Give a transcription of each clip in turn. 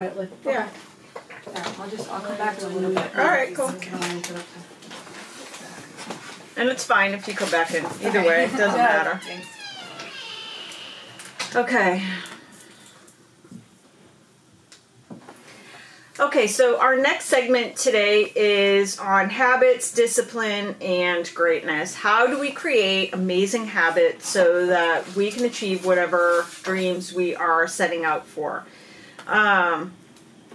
Yeah. I'll come back in a little bit. All right, cool. And it's fine if you come back in. Either way, it doesn't matter. Thanks. Okay. Okay, so our next segment today is on habits, discipline, and greatness. How do we create amazing habits so that we can achieve whatever dreams we are setting out for?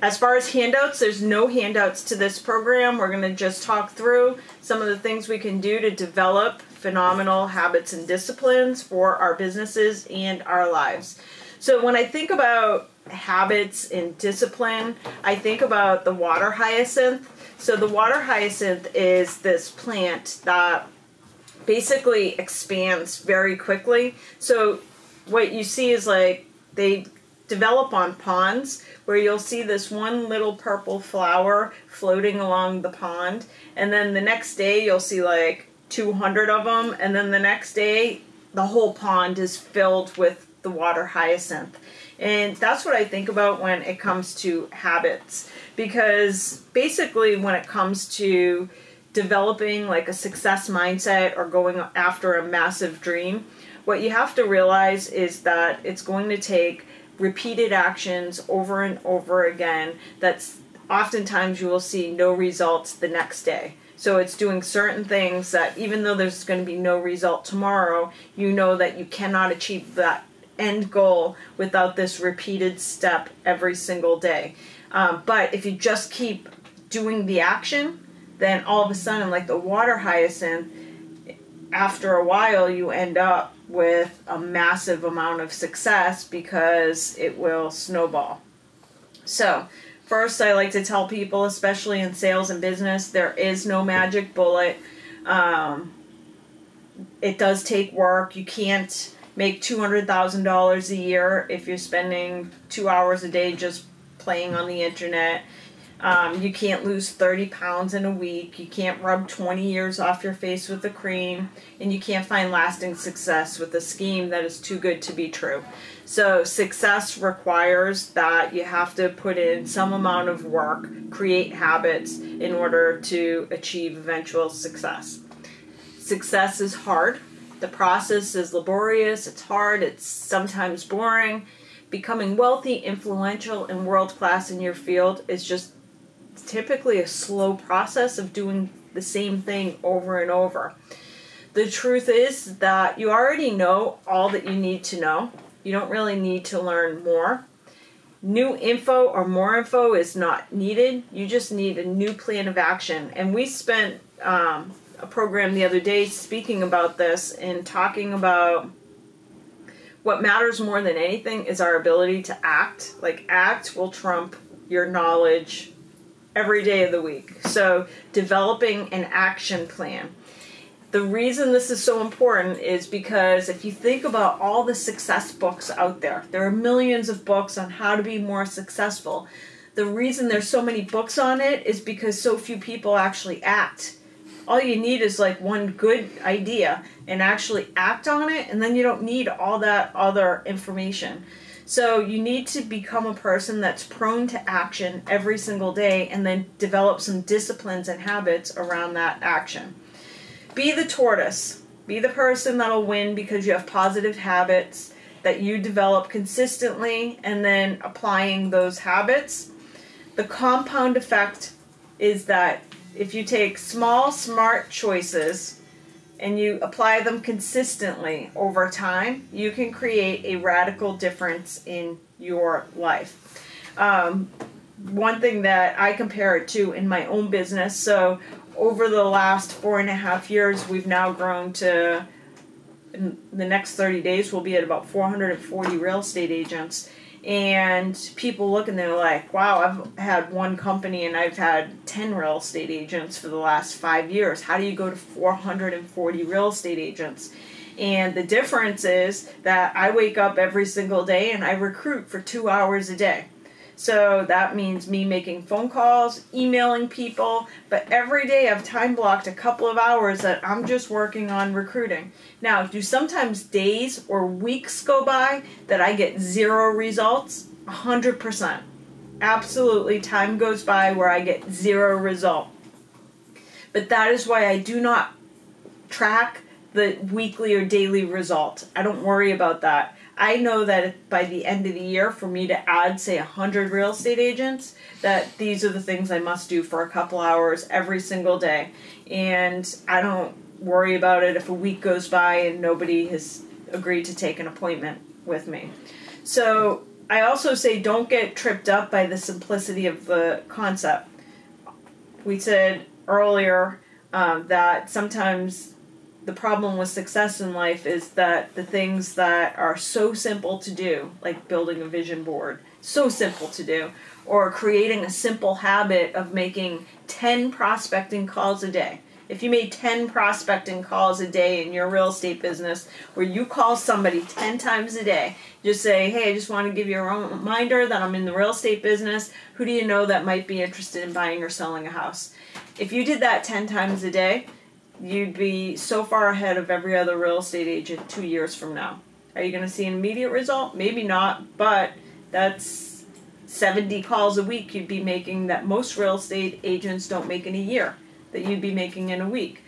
As far as handouts, there's no handouts to this program. We're going to just talk through some of the things we can do to develop phenomenal habits and disciplines for our businesses and our lives. So when I think about habits and discipline, I think about the water hyacinth. So the water hyacinth is this plant that basically expands very quickly. So what you see is like they develop on ponds where you'll see this one little purple flower floating along the pond, and then the next day you'll see like 200 of them, and then the next day the whole pond is filled with the water hyacinth. And that's what I think about when it comes to habits, because basically when it comes to developing like a success mindset or going after a massive dream, what you have to realize is that it's going to take repeated actions over and over again. That's oftentimes you will see no results the next day. So it's doing certain things that even though there's going to be no result tomorrow, you know that you cannot achieve that end goal without this repeated step every single day. But if you just keep doing the action, then all of a sudden, like the water hyacinth, after a while you end up with a massive amount of success because it will snowball. So first, I like to tell people, especially in sales and business, there is no magic bullet. It does take work. You can't make $200,000 a year if you're spending 2 hours a day just playing on the internet. You can't lose 30 pounds in a week. You can't rub 20 years off your face with a cream. And you can't find lasting success with a scheme that is too good to be true. So success requires that you have to put in some amount of work, create habits in order to achieve eventual success. Success is hard. The process is laborious. It's hard. It's sometimes boring. Becoming wealthy, influential, and world-class in your field is just typically a slow process of doing the same thing over and over. The truth is that you already know all that you need to know. You don't really need to learn more. New info or more info is not needed. You just need a new plan of action. And we spent a program the other day speaking about this and talking about what matters more than anything is our ability to act. Like, act will trump your knowledge every day of the week. So developing an action plan. The reason this is so important is because if you think about all the success books out there, there are millions of books on how to be more successful. The reason there's so many books on it is because so few people actually act. All you need is like one good idea and actually act on it, and then you don't need all that other information. So you need to become a person that's prone to action every single day and then develop some disciplines and habits around that action. Be the tortoise. Be the person that'll win because you have positive habits that you develop consistently and then applying those habits. The compound effect is that if you take small, smart choices and you apply them consistently over time, you can create a radical difference in your life. One thing that I compare it to in my own business, so over the last 4.5 years, we've now grown to, in the next 30 days, we'll be at about 440 real estate agents. And people look and they're like, wow, I've had one company and I've had 10 real estate agents for the last 5 years. How do you go to 440 real estate agents? And the difference is that I wake up every single day and I recruit for 2 hours a day. So that means me making phone calls, emailing people, but every day I've time blocked a couple of hours that I'm just working on recruiting. Now, do sometimes days or weeks go by that I get zero results? 100%. Absolutely, time goes by where I get zero result. But that is why I do not track the weekly or daily result. I don't worry about that. I know that by the end of the year, for me to add, say, 100 real estate agents, that these are the things I must do for a couple hours every single day. And I don't worry about it if a week goes by and nobody has agreed to take an appointment with me. So I also say don't get tripped up by the simplicity of the concept. We said earlier that sometimes the problem with success in life is that the things that are so simple to do, like building a vision board, so simple to do, or creating a simple habit of making 10 prospecting calls a day. If you made 10 prospecting calls a day in your real estate business, where you call somebody 10 times a day, just say, hey, I just want to give you a reminder that I'm in the real estate business. Who do you know that might be interested in buying or selling a house? If you did that 10 times a day, you'd be so far ahead of every other real estate agent 2 years from now. Are you going to see an immediate result? Maybe not, but that's 70 calls a week you'd be making that most real estate agents don't make in a year, that you'd be making in a week.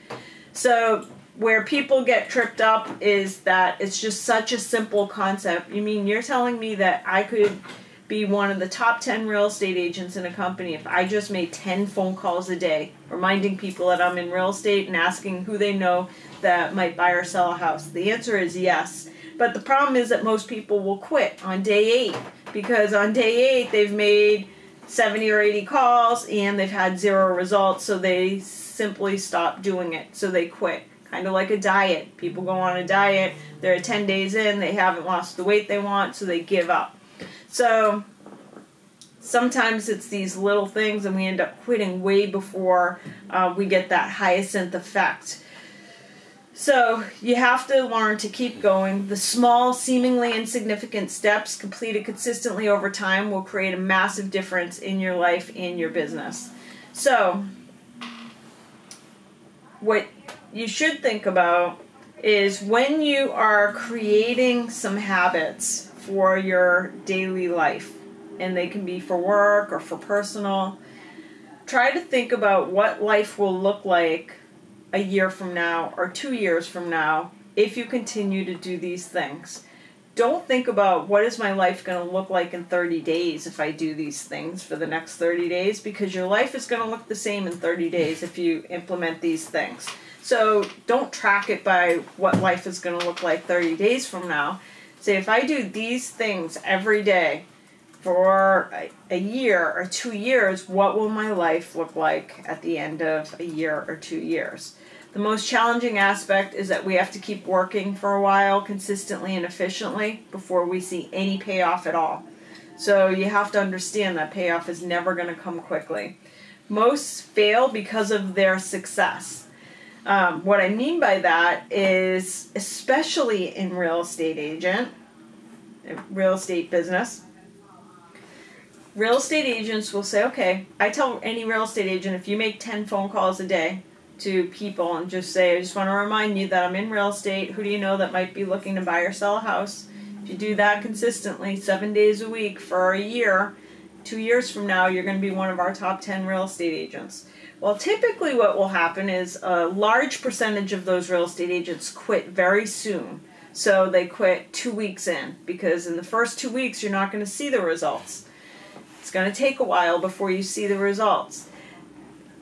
So where people get tripped up is that it's just such a simple concept. You mean you're telling me that I could be one of the top 10 real estate agents in a company if I just made 10 phone calls a day, reminding people that I'm in real estate and asking who they know that might buy or sell a house? The answer is yes. But the problem is that most people will quit on day 8, because on day 8 they've made 70 or 80 calls and they've had 0 results, so they simply stop doing it. So they quit. Kind of like a diet. People go on a diet, they're 10 days in, they haven't lost the weight they want, so they give up. So sometimes it's these little things and we end up quitting way before we get that hyacinth effect. So you have to learn to keep going. The small, seemingly insignificant steps completed consistently over time will create a massive difference in your life and your business. So what you should think about is when you are creating some habits for your daily life, and they can be for work or for personal, try to think about what life will look like a year from now or 2 years from now if you continue to do these things. Don't think about what is my life going to look like in 30 days if I do these things for the next 30 days, because your life is going to look the same in 30 days if you implement these things. So don't track it by what life is going to look like 30 days from now. Say, if I do these things every day for a year or 2 years, what will my life look like at the end of a year or 2 years? The most challenging aspect is that we have to keep working for a while consistently and efficiently before we see any payoff at all. So you have to understand that payoff is never going to come quickly. Most fail because of their success. What I mean by that is, especially in real estate business, real estate agents will say, okay, I tell any real estate agent, if you make 10 phone calls a day to people and just say, I just want to remind you that I'm in real estate, who do you know that might be looking to buy or sell a house? If you do that consistently, 7 days a week for a year, 2 years from now, you're going to be one of our top 10 real estate agents. Well, typically what will happen is a large percentage of those real estate agents quit very soon. So they quit 2 weeks in, because in the first 2 weeks, you're not going to see the results. It's going to take a while before you see the results.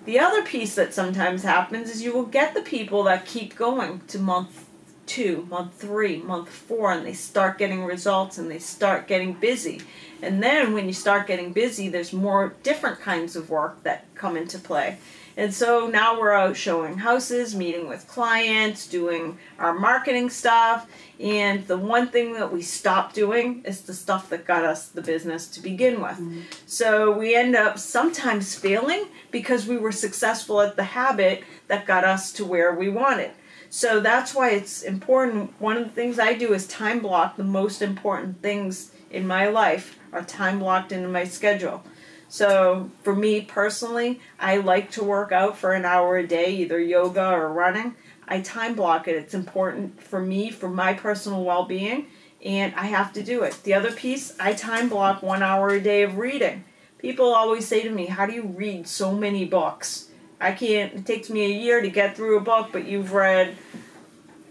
The other piece that sometimes happens is you will get the people that keep going to month 2, month 3, month 4, and they start getting results and they start getting busy. And then when you start getting busy, there's more different kinds of work that come into play. And so now we're out showing houses, meeting with clients, doing our marketing stuff, and the one thing that we stop doing is the stuff that got us the business to begin with. Mm-hmm. So we end up sometimes failing because we were successful at the habit that got us to where we wanted. So that's why it's important. One of the things I do is time block. The most important things in my life are time blocked into my schedule. So for me personally, I like to work out for an hour a day, either yoga or running. I time block it. It's important for me, for my personal well-being, and I have to do it. The other piece, I time block 1 hour a day of reading, People always say to me, how do you read so many books? It takes me a year to get through a book, but you've read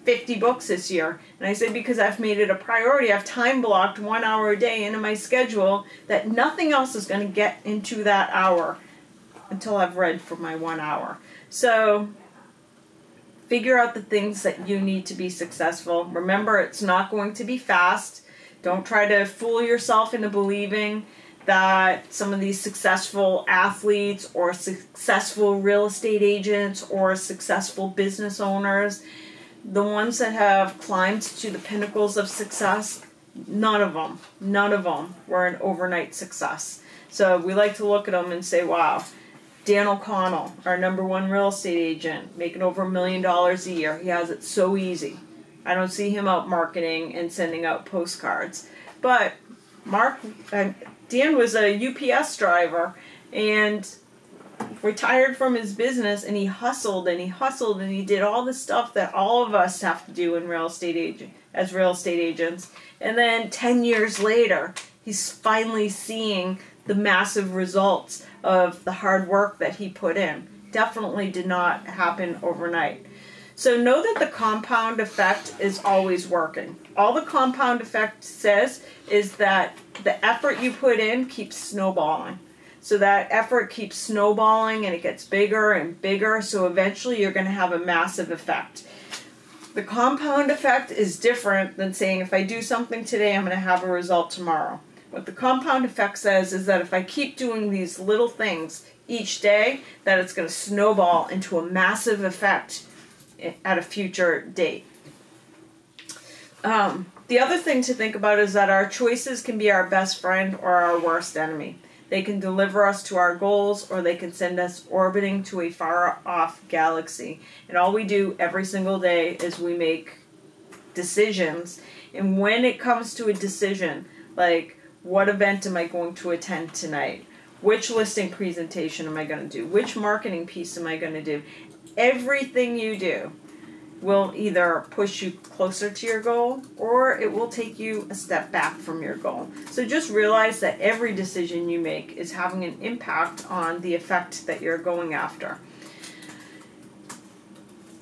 50 books this year. And I say, because I've made it a priority. I've time blocked 1 hour a day into my schedule that nothing else is going to get into that hour until I've read for my 1 hour. So figure out the things that you need to be successful. Remember, it's not going to be fast. Don't try to fool yourself into believing that some of these successful athletes or successful real estate agents or successful business owners, the ones that have climbed to the pinnacles of success, none of them were an overnight success. So we like to look at them and say, wow, Dan O'Connell, our #1 real estate agent, making over $1 million a year. He has it so easy. I don't see him out marketing and sending out postcards. But Dan was a UPS driver and retired from his business, and he hustled and he hustled and he did all the stuff that all of us have to do in real estate agents. And then 10 years later, he's finally seeing the massive results of the hard work that he put in. Definitely did not happen overnight. So know that the compound effect is always working. All the compound effect says is that the effort you put in keeps snowballing. So that effort keeps snowballing and it gets bigger and bigger, so eventually you're going to have a massive effect. The compound effect is different than saying if I do something today, I'm going to have a result tomorrow. What the compound effect says is that if I keep doing these little things each day, that it's going to snowball into a massive effect at a future date. The other thing to think about is that our choices can be our best friend or our worst enemy. They can deliver us to our goals, or they can send us orbiting to a far-off galaxy. And all we do every single day is we make decisions. And when it comes to a decision, like what event am I going to attend tonight? Which listing presentation am I going to do? Which marketing piece am I going to do? Everything you do will either push you closer to your goal or it will take you a step back from your goal. So just realize that every decision you make is having an impact on the effect that you're going after.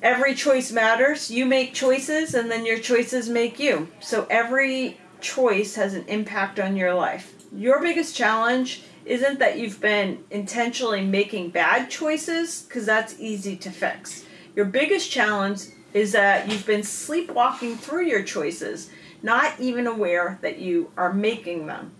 Every choice matters. You make choices and then your choices make you. So every choice has an impact on your life. Your biggest challenge isn't that you've been intentionally making bad choices, because that's easy to fix. Your biggest challenge is that you've been sleepwalking through your choices, not even aware that you are making them.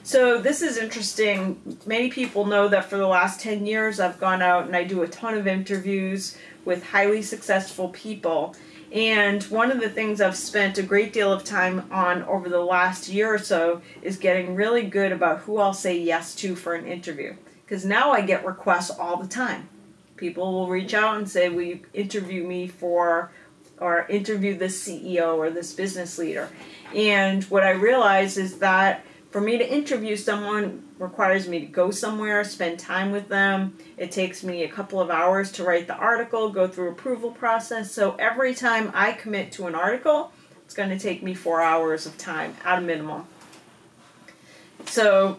So this is interesting. Many people know that for the last 10 years I've gone out and I do a ton of interviews with highly successful people. And one of the things I've spent a great deal of time on over the last year or so is getting really good about who I'll say yes to for an interview. Because now I get requests all the time. People will reach out and say, will you interview me for, or interview this CEO or this business leader? And what I realize is that for me to interview someone requires me to go somewhere, spend time with them. It takes me a couple of hours to write the article, go through approval process. So every time I commit to an article, it's going to take me 4 hours of time at a minimum. So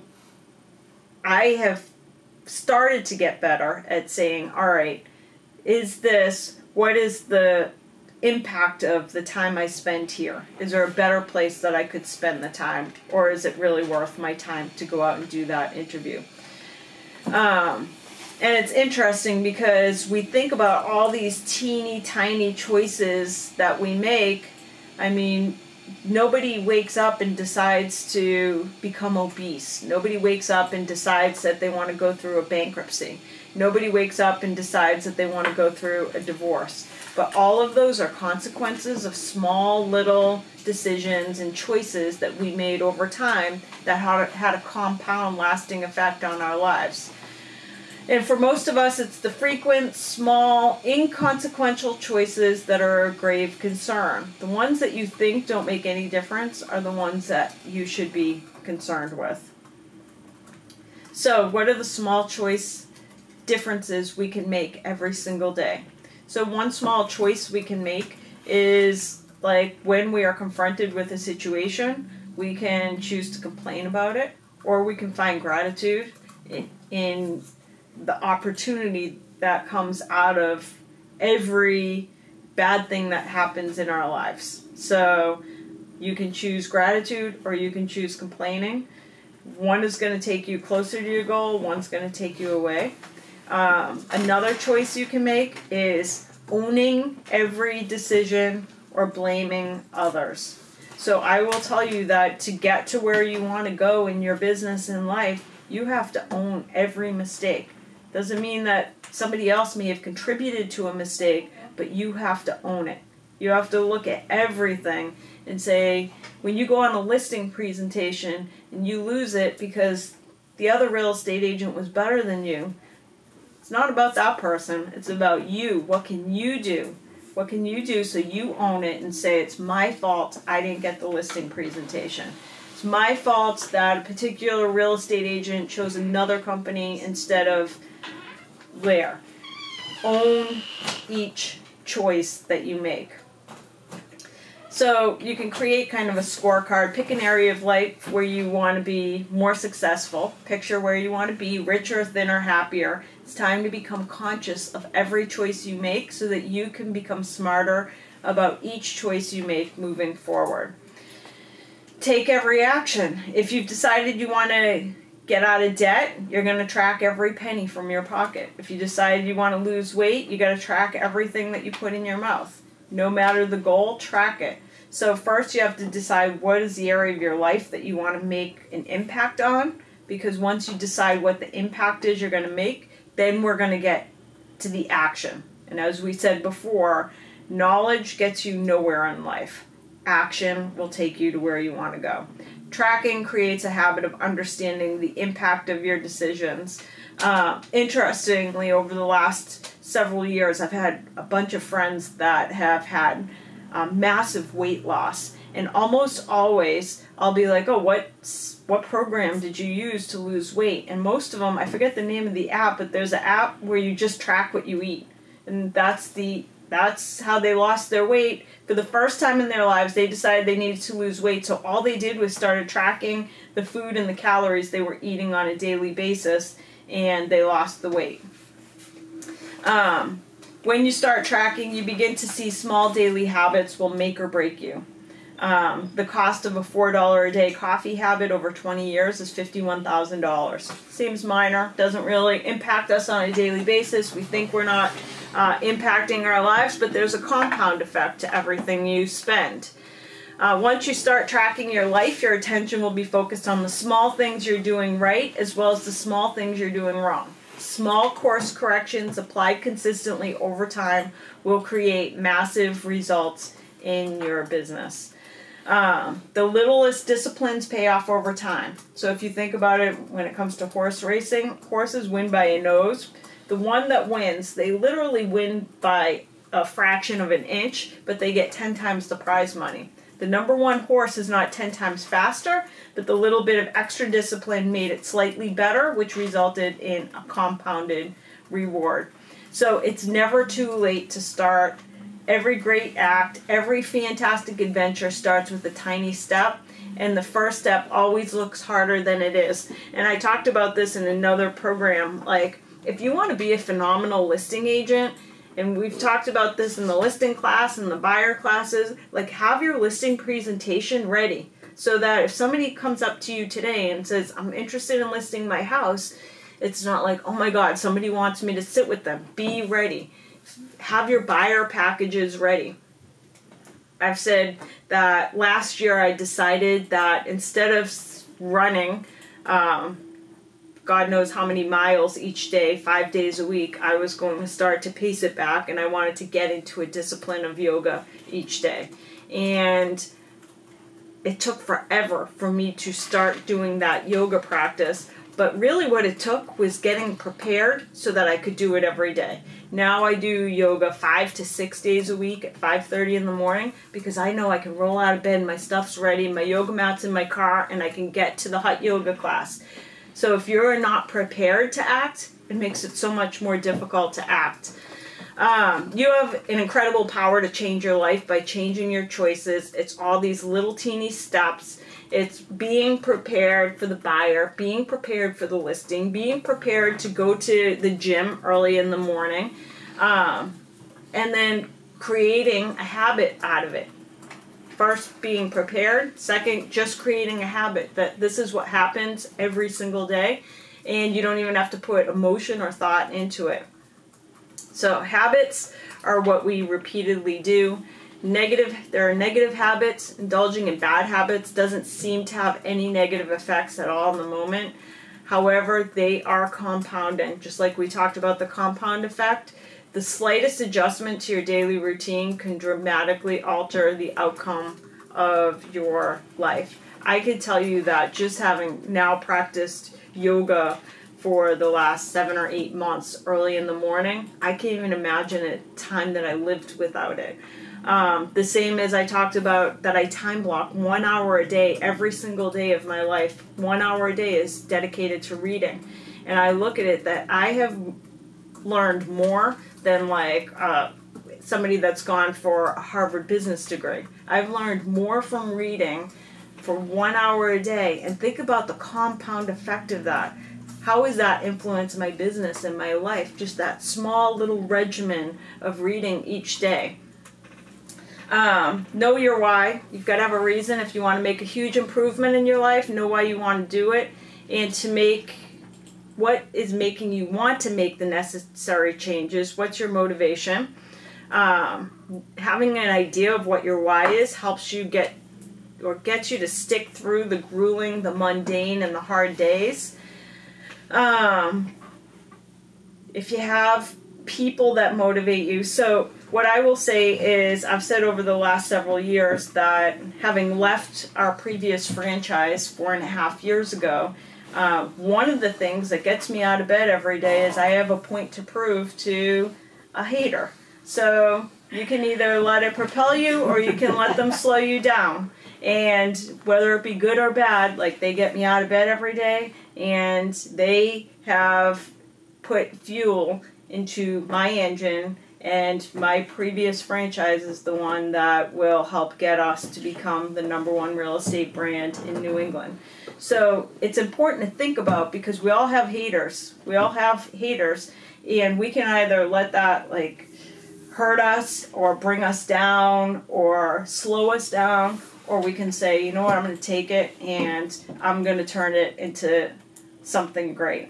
I have started to get better at saying, all right, what is the impact of the time I spend here? Is there a better place that I could spend the time, or is it really worth my time to go out and do that interview? And it's interesting because we think about all these teeny tiny choices that we make. I mean, nobody wakes up and decides to become obese. Nobody wakes up and decides that they want to go through a bankruptcy. Nobody wakes up and decides that they want to go through a divorce. But all of those are consequences of small little decisions and choices that we made over time that had a compound lasting effect on our lives. And for most of us, it's the frequent, small, inconsequential choices that are a grave concern. The ones that you think don't make any difference are the ones that you should be concerned with. So what are the small choice differences we can make every single day? So one small choice we can make is, like, when we are confronted with a situation, we can choose to complain about it, or we can find gratitude in the opportunity that comes out of every bad thing that happens in our lives. So you can choose gratitude or you can choose complaining. One is going to take you closer to your goal, one's going to take you away. Another choice you can make is owning every decision or blaming others. So I will tell you that to get to where you want to go in your business and life, you have to own every mistake. Doesn't mean that somebody else may have contributed to a mistake, but you have to own it. You have to look at everything and say, when you go on a listing presentation and you lose it because the other real estate agent was better than you, it's not about that person, it's about you. What can you do? What can you do so you own it and say, it's my fault I didn't get the listing presentation. It's my fault that a particular real estate agent chose another company instead of LAER. Own each choice that you make. So you can create kind of a scorecard. Pick an area of life where you want to be more successful. Picture where you want to be, richer, thinner, happier. It's time to become conscious of every choice you make so that you can become smarter about each choice you make moving forward. Take every action. If you've decided you want to get out of debt, you're going to track every penny from your pocket. If you decide you want to lose weight, you got to track everything that you put in your mouth. No matter the goal, track it. So first you have to decide what is the area of your life that you want to make an impact on, because once you decide what the impact is you're going to make, then we're going to get to the action. And as we said before, knowledge gets you nowhere in life. Action will take you to where you want to go. Tracking creates a habit of understanding the impact of your decisions. Interestingly, over the last several years, I've had a bunch of friends that have had massive weight loss, and almost always I'll be like, oh, what program did you use to lose weight? And most of them, I forget the name of the app, but there's an app where you just track what you eat, and that's how they lost their weight. For the first time in their lives, they decided they needed to lose weight, so all they did was started tracking the food and the calories they were eating on a daily basis, and they lost the weight. When you start tracking, you begin to see small daily habits will make or break you. The cost of a $4 a day coffee habit over 20 years is $51,000. Seems minor, doesn't really impact us on a daily basis. We think we're not impacting our lives, but there's a compound effect to everything you spend. Once you start tracking your life, your attention will be focused on the small things you're doing right as well as the small things you're doing wrong. Small course corrections applied consistently over time will create massive results in your business. The littlest disciplines pay off over time. So if you think about it, when it comes to horse racing, horses win by a nose. The one that wins, they literally win by a fraction of an inch, but they get 10 times the prize money. The number one horse is not 10 times faster, but the little bit of extra discipline made it slightly better, which resulted in a compounded reward. So it's never too late to start. Every great act, every fantastic adventure starts with a tiny step, and the first step always looks harder than it is. And I talked about this in another program. Like, if you want to be a phenomenal listing agent, and we've talked about this in the listing class and the buyer classes, like, have your listing presentation ready so that if somebody comes up to you today and says, I'm interested in listing my house, it's not like, oh my God, somebody wants me to sit with them. Be ready. Have your buyer packages ready. I've said that last year I decided that instead of running, God knows how many miles each day, 5 days a week, I was going to start to pace it back, and I wanted to get into a discipline of yoga each day. And it took forever for me to start doing that yoga practice, but really what it took was getting prepared so that I could do it every day. Now I do yoga 5 to 6 days a week at 5:30 in the morning because I know I can roll out of bed, my stuff's ready, my yoga mat's in my car, and I can get to the hot yoga class. So if you're not prepared to act, it makes it so much more difficult to act. You have an incredible power to change your life by changing your choices. It's all these little teeny steps, It's being prepared for the buyer, being prepared for the listing, being prepared to go to the gym early in the morning, and then creating a habit out of it. First, being prepared. Second, just creating a habit that this is what happens every single day, and you don't even have to put emotion or thought into it. So habits are what we repeatedly do. There are negative habits. Indulging in bad habits doesn't seem to have any negative effects at all in the moment. However, they are compounding. Just like we talked about the compound effect, the slightest adjustment to your daily routine can dramatically alter the outcome of your life. I could tell you that just having now practiced yoga for the last 7 or 8 months early in the morning, I can't even imagine a time that I lived without it. The same as I talked about that I time block 1 hour a day every single day of my life. 1 hour a day is dedicated to reading. And I look at it that I have learned more than like somebody that's gone for a Harvard business degree. I've learned more from reading for 1 hour a day. And think about the compound effect of that. How has that influenced my business and my life? Just that small little regimen of reading each day. Know your why. You've got to have a reason if you want to make a huge improvement in your life. Know why you want to do it, and to make what is making you want to make the necessary changes. What's your motivation? Having an idea of what your why is helps you get you to stick through the grueling, the mundane, and the hard days. If you have people that motivate you. So what I will say is, I've said over the last several years that having left our previous franchise 4.5 years ago, one of the things that gets me out of bed every day is I have a point to prove to a hater. So you can either let it propel you or you can let them slow you down. And whether it be good or bad, like, they get me out of bed every day, and they have put fuel into my engine, and my previous franchise is the one that will help get us to become the #1 real estate brand in New England. So it's important to think about, because we all have haters. We all have haters, and we can either let that like hurt us or bring us down or slow us down, or we can say, you know what, I'm going to take it and I'm going to turn it into something great.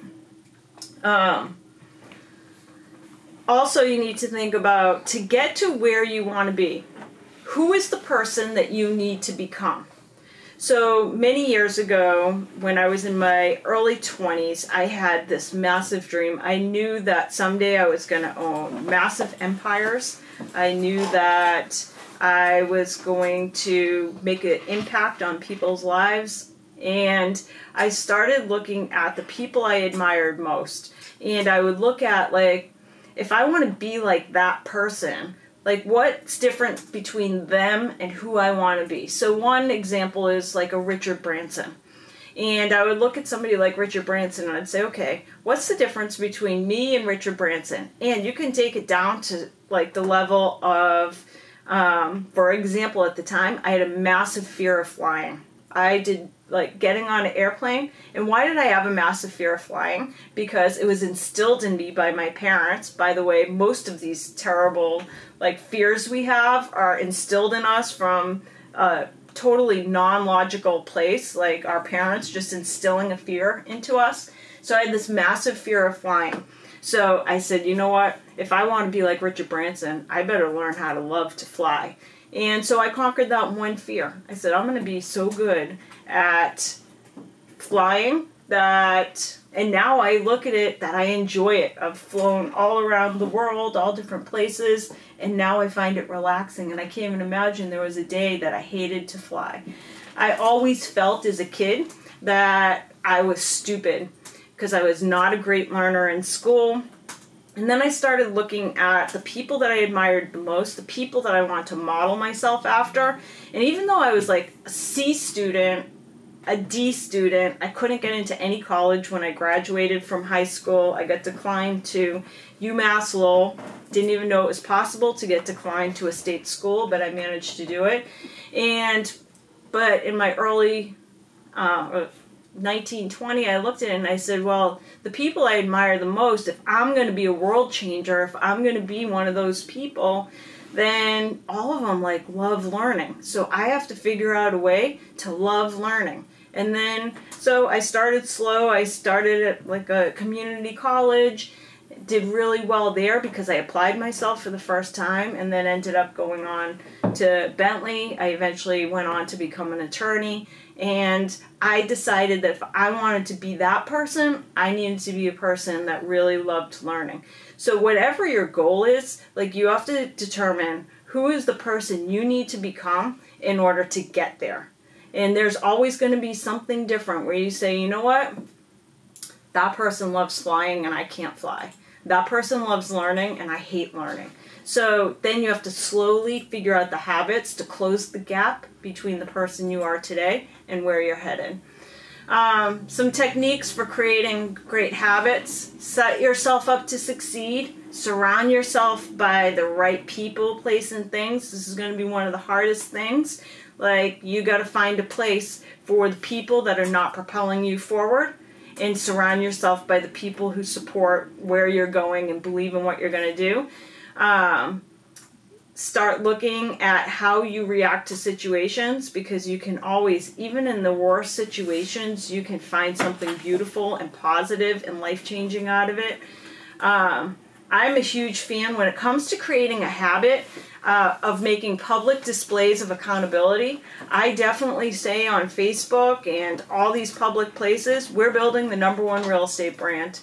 Also, you need to think about, to get to where you want to be, who is the person that you need to become? So many years ago, when I was in my early 20s, I had this massive dream. I knew that someday I was going to own massive empires. I knew that I was going to make an impact on people's lives. And I started looking at the people I admired most. And I would look at, like, if I want to be like that person, like, what's different between them and who I want to be? So one example is like a Richard Branson. And I would look at somebody like Richard Branson and I'd say, okay, what's the difference between me and Richard Branson? And you can take it down to like the level of, for example, at the time, I had a massive fear of flying. I did like getting on an airplane. And why did I have a massive fear of flying? Because it was instilled in me by my parents. By the way, most of these terrible like fears we have are instilled in us from a totally non-logical place, like our parents just instilling a fear into us. So I had this massive fear of flying. So I said, you know what? If I want to be like Richard Branson, I better learn how to love to fly. And so I conquered that one fear. I said, I'm going to be so good at flying that, and now I look at it that I enjoy it. I've flown all around the world, all different places, and now I find it relaxing. And I can't even imagine there was a day that I hated to fly. I always felt as a kid that I was stupid because I was not a great learner in school. And then I started looking at the people that I admired the most, the people that I want to model myself after. And even though I was like a C student, a D student, I couldn't get into any college when I graduated from high school. I got declined to UMass Lowell. Didn't even know it was possible to get declined to a state school, but I managed to do it. But in my early 1920, I looked at it and I said, well, the people I admire the most, if I'm going to be a world changer, if I'm going to be one of those people, then all of them like love learning. So I have to figure out a way to love learning. And then, so I started slow. I started at like a community college, did really well there because I applied myself for the first time, and then ended up going on to Bentley. I eventually went on to become an attorney, and I decided that if I wanted to be that person, I needed to be a person that really loved learning. So whatever your goal is, like, you have to determine who is the person you need to become in order to get there. And there's always going to be something different where you say, you know what? That person loves flying and I can't fly. That person loves learning and I hate learning. So then you have to slowly figure out the habits to close the gap between the person you are today and where you're headed. Some techniques for creating great habits. Set yourself up to succeed. Surround yourself by the right people, place, and things. This is going to be one of the hardest things. Like, you got to find a place for the people that are not propelling you forward, and surround yourself by the people who support where you're going and believe in what you're going to do. Start looking at how you react to situations, because you can always, even in the worst situations, you can find something beautiful and positive and life-changing out of it. I'm a huge fan when it comes to creating a habit of making public displays of accountability. I definitely say on Facebook and all these public places, we're building the #1 real estate brand.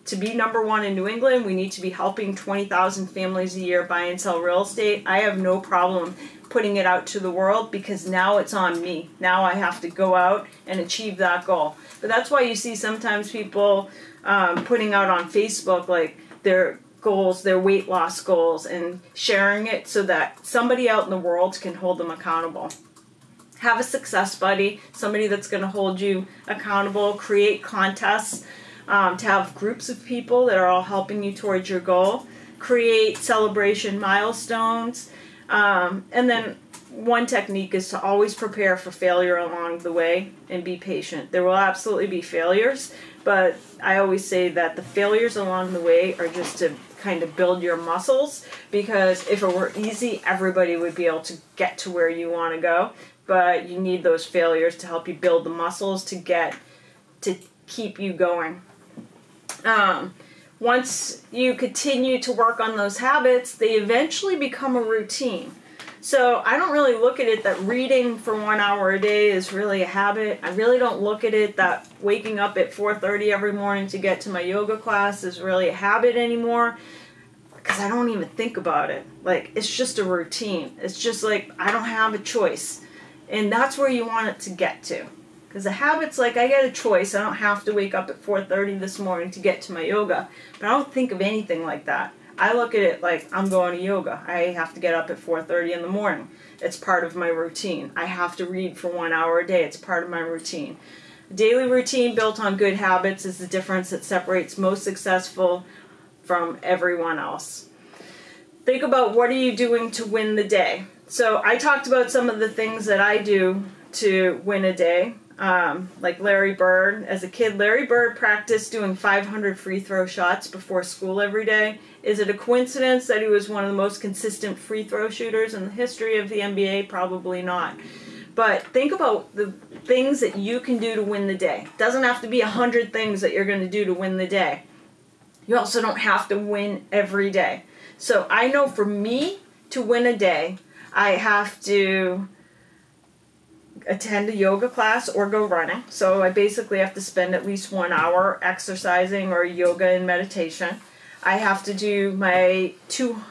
To be #1 in New England, we need to be helping 20,000 families a year buy and sell real estate. I have no problem putting it out to the world, because now it's on me. Now I have to go out and achieve that goal. But that's why you see sometimes people putting out on Facebook like their goals, their weight loss goals, and sharing it so that somebody out in the world can hold them accountable. Have a success buddy, somebody that's going to hold you accountable. Create contests to have groups of people that are all helping you towards your goal. Create celebration milestones. And then one technique is to always prepare for failure along the way and be patient. There will absolutely be failures, but I always say that the failures along the way are just to kind of build your muscles, because if it were easy, everybody would be able to get to where you want to go. But you need those failures to help you build the muscles to keep you going. Once you continue to work on those habits, they eventually become a routine. So I don't really look at it that reading for 1 hour a day is really a habit. I really don't look at it that waking up at 4:30 every morning to get to my yoga class is really a habit anymore, because I don't even think about it. Like, it's just a routine. It's just like, I don't have a choice. And that's where you want it to get to. Because the habit's like, I get a choice. I don't have to wake up at 4:30 this morning to get to my yoga. But I don't think of anything like that. I look at it like, I'm going to yoga. I have to get up at 4:30 in the morning. It's part of my routine. I have to read for 1 hour a day. It's part of my routine. A daily routine built on good habits is the difference that separates most successful from everyone else. Think about, what are you doing to win the day? So I talked about some of the things that I do to win a day. Like Larry Bird. As a kid, Larry Bird practiced doing 500 free throw shots before school every day. Is it a coincidence that he was one of the most consistent free throw shooters in the history of the NBA? Probably not. But think about the things that you can do to win the day. It doesn't have to be 100 things that you're going to do to win the day. You also don't have to win every day. So I know for me to win a day, I have to attend a yoga class or go running. So I basically have to spend at least 1 hour exercising or yoga and meditation. I have to do my two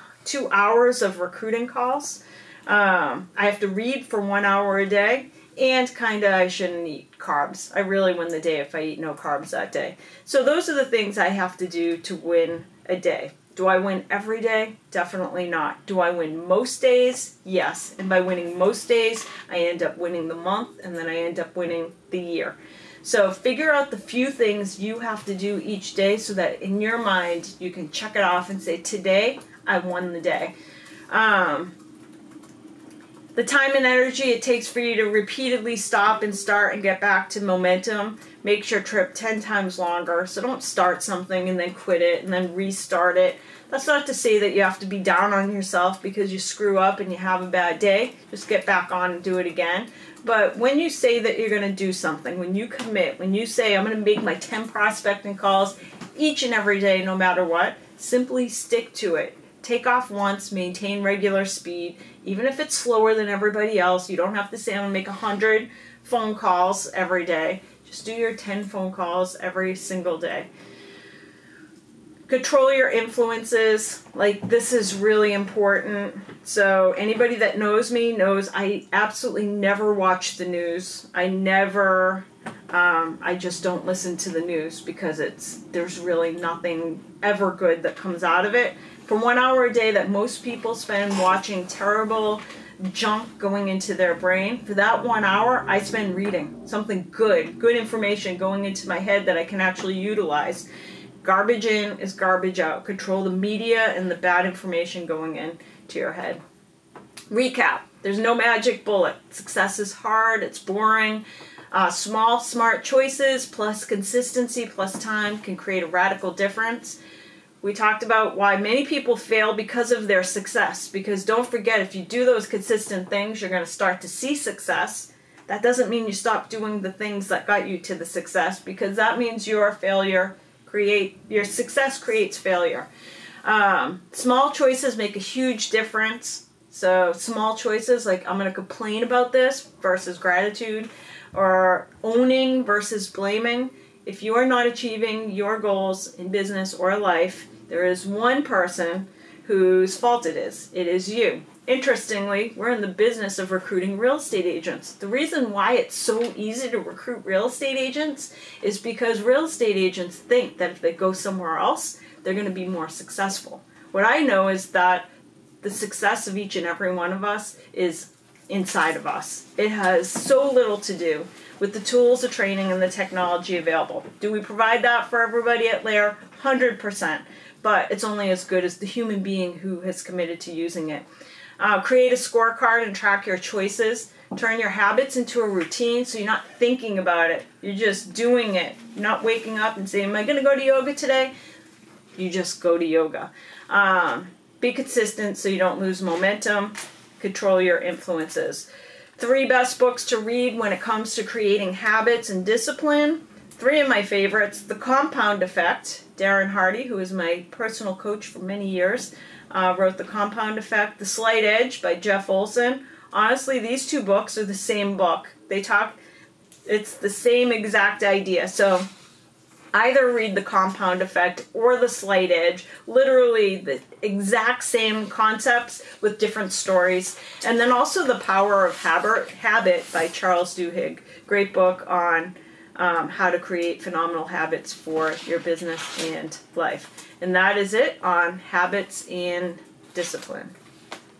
hours of recruiting calls. I have to read for 1 hour a day, and I shouldn't eat carbs. I really win the day if I eat no carbs that day. So those are the things I have to do to win a day. Do I win every day? Definitely not. Do I win most days? Yes. And by winning most days, I end up winning the month, and then I end up winning the year. So figure out the few things you have to do each day so that in your mind you can check it off and say, today I won the day. The time and energy it takes for you to repeatedly stop and start and get back to momentum makes your trip 10 times longer. So don't start something and then quit it and then restart it. That's not to say that you have to be down on yourself because you screw up and you have a bad day. Just get back on and do it again. But when you say that you're going to do something, when you commit, when you say I'm going to make my 10 prospecting calls each and every day no matter what, simply stick to it. Take off once, maintain regular speed. Even if it's slower than everybody else, you don't have to say I'm going to make 100 phone calls every day. Just do your 10 phone calls every single day. Control your influences. Like, this is really important. So anybody that knows me knows I absolutely never watch the news. I just don't listen to the news because there's really nothing ever good that comes out of it. For 1 hour a day that most people spend watching terrible junk going into their brain, for that 1 hour, I spend reading something good information going into my head that I can actually utilize. Garbage in is garbage out. Control the media and the bad information going into your head. Recap. There's no magic bullet. Success is hard. It's boring. Small, smart choices plus consistency plus time can create a radical difference. We talked about why many people fail because of their success. Because don't forget, if you do those consistent things, you're going to start to see success. That doesn't mean you stop doing the things that got you to the success, because that means your failure your success creates failure. Small choices make a huge difference. So small choices like I'm going to complain about this versus gratitude, or owning versus blaming. If you are not achieving your goals in business or life, there is one person whose fault it is. It is you. Interestingly, we're in the business of recruiting real estate agents. The reason why it's so easy to recruit real estate agents is because real estate agents think that if they go somewhere else, they're going to be more successful. What I know is that the success of each and every one of us is inside of us. It has so little to do with the tools, the training, and the technology available. Do we provide that for everybody at LAER? 100%. But it's only as good as the human being who has committed to using it. Create a scorecard and track your choices. Turn your habits into a routine so you're not thinking about it. You're just doing it. You're not waking up and saying, am I going to go to yoga today? You just go to yoga. Be consistent so you don't lose momentum. Control your influences. 3 best books to read when it comes to creating habits and discipline. 3 of my favorites. The Compound Effect. Darren Hardy, who is my personal coach for many years, wrote The Compound Effect. The Slight Edge by Jeff Olson. Honestly, these 2 books are the same book. It's the same exact idea. So either read The Compound Effect or The Slight Edge. Literally the exact same concepts with different stories. And then also The Power of Habit by Charles Duhigg. Great book on how to create phenomenal habits for your business and life. And that is it on habits and discipline.